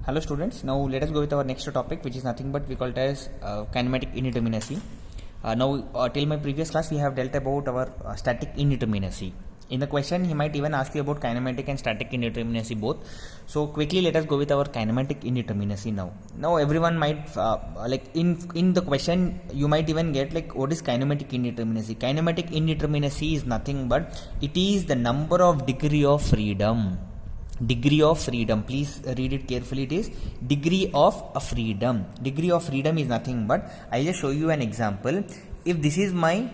Hello students, now let us go with our next topic, which is nothing but we call it as kinematic indeterminacy. Till my previous class we have dealt about our static indeterminacy. In the question he might even ask you about kinematic and static indeterminacy both. So quickly let us go with our kinematic indeterminacy now. Now everyone might like in the question you might even get like what is kinematic indeterminacy. Kinematic indeterminacy is nothing but it is the number of degree of freedom. Degree of freedom, please read it carefully. It is degree of freedom. Degree of freedom is nothing but, I'll just show you an example. If this is my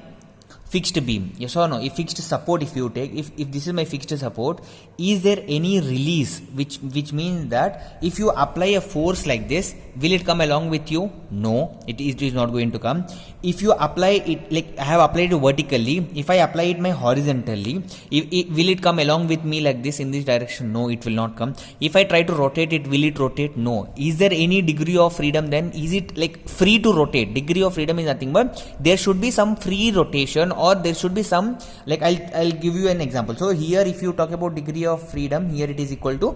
fixed beam, yes or no, if fixed support, if you take, if this is my fixed support, is there any release, which means that if you apply a force like this, will it come along with you? No, it is not going to come. If you apply it, like I have applied it vertically, if I apply it my horizontally, will it come along with me like this in this direction? No, it will not come. If I try to rotate it, will it rotate? No. Is there any degree of freedom then? Is it like free to rotate? Degree of freedom is nothing but there should be some free rotation, or there should be some, like I'll give you an example. So here if you talk about degree of freedom, here it is equal to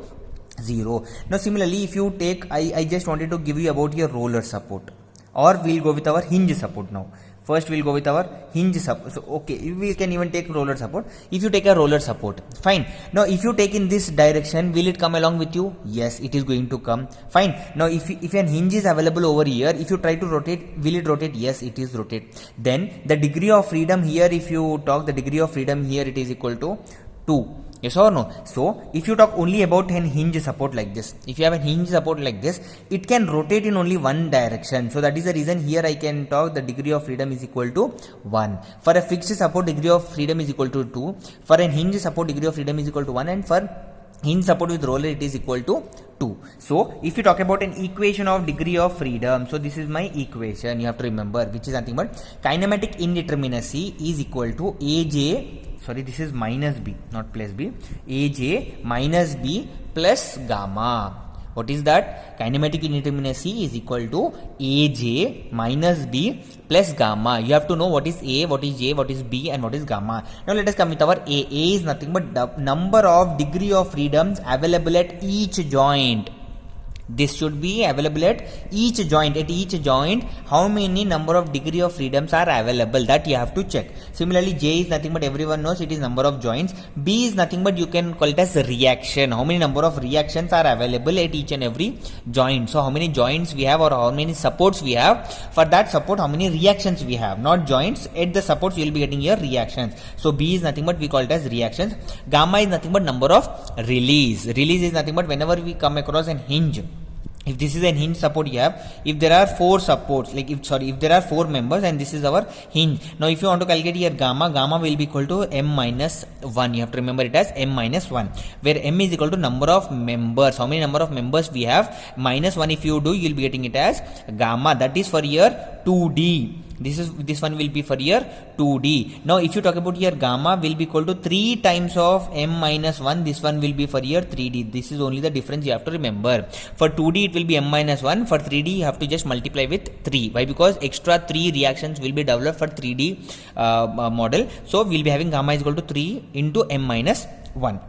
0. Now similarly if you take, I just wanted to give you about your roller support, or we'll go with our hinge support now. First we'll go with our hinge support. So okay, we can even take roller support. If you take a roller support, fine. Now if you take in this direction, will it come along with you? Yes, it is going to come. Fine. Now if an hinge is available over here, if you try to rotate, will it rotate? Yes, it is rotate. Then the degree of freedom here, if you talk the degree of freedom here, it is equal to 2. Yes or no? So if you talk only about an hinge support like this, if you have a hinge support like this, it can rotate in only one direction. So that is the reason here I can talk the degree of freedom is equal to 1. For a fixed support, degree of freedom is equal to 2. For a hinge support, degree of freedom is equal to 1. And for hinge support with roller, it is equal to 2. So if you talk about an equation of degree of freedom, so this is my equation, you have to remember, which is nothing but kinematic indeterminacy is equal to Aj, sorry, this is minus B, not plus B, Aj minus B plus gamma. What is that? Kinematic indeterminacy is equal to Aj minus B plus gamma. You have to know what is A, what is J, what is B, and what is gamma. Now let us come with our A. A is nothing but the number of degree of freedoms available at each joint. This should be available at each joint. At each joint, how many number of degree of freedoms are available, that you have to check. Similarly, J is nothing but everyone knows it is number of joints. B is nothing but you can call it as reaction. How many number of reactions are available at each and every joint. So how many joints we have, or how many supports we have. For that support, how many reactions we have. Not joints. At the supports you will be getting your reactions. So B is nothing but we call it as reactions. Gamma is nothing but number of release. Release is nothing but whenever we come across an hinge. If this is a hinge support you have, if there are 4 supports, like if there are 4 members and this is our hinge. Now if you want to calculate here gamma will be equal to m minus 1. You have to remember it as m minus 1, where m is equal to number of members. How many number of members we have? Minus 1 if you do, you will be getting it as gamma. That is for your 2D. This one will be for your 2D. Now if you talk about here gamma will be equal to 3 times of m minus 1. This one will be for your 3D. This is only the difference you have to remember. For 2D it will be m minus 1. For 3D you have to just multiply with 3. Why? Because extra 3 reactions will be developed for 3D model. So we'll be having gamma is equal to 3 into m minus 1.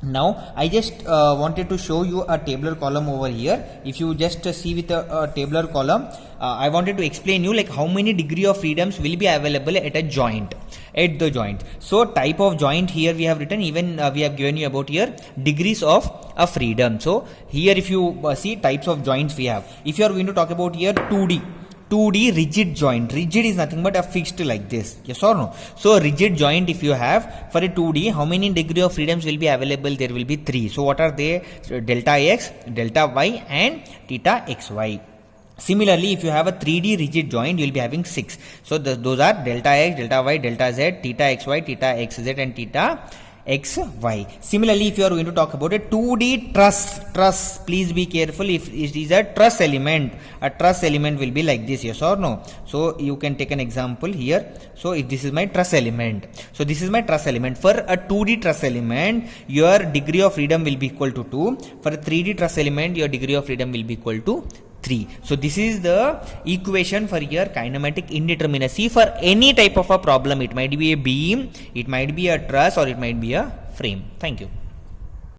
Now I just wanted to show you a tabular column over here. If you just see with a tabular column, I wanted to explain you like how many degree of freedoms will be available at a joint, at the joint. So type of joint here we have written, even we have given you about here degrees of a freedom. So here if you see types of joints we have. If you are going to talk about here 2D rigid joint. Rigid is nothing but a fixed like this. Yes or no? So rigid joint if you have for a 2D, how many degree of freedoms will be available? There will be 3. So what are they? So delta x, delta y, and theta xy. Similarly, if you have a 3D rigid joint, you will be having 6. So those are delta x, delta y, delta z, theta xy, theta xz, and theta xy. Similarly, if you are going to talk about a 2D truss, please be careful. If it is a truss element will be like this, yes or no? So you can take an example here. So if this is my truss element, so this is my truss element. For a 2D truss element, your degree of freedom will be equal to 2. For a 3D truss element, your degree of freedom will be equal to 3. So this is the equation for your kinematic indeterminacy for any type of a problem. It might be a beam, it might be a truss, or it might be a frame. Thank you.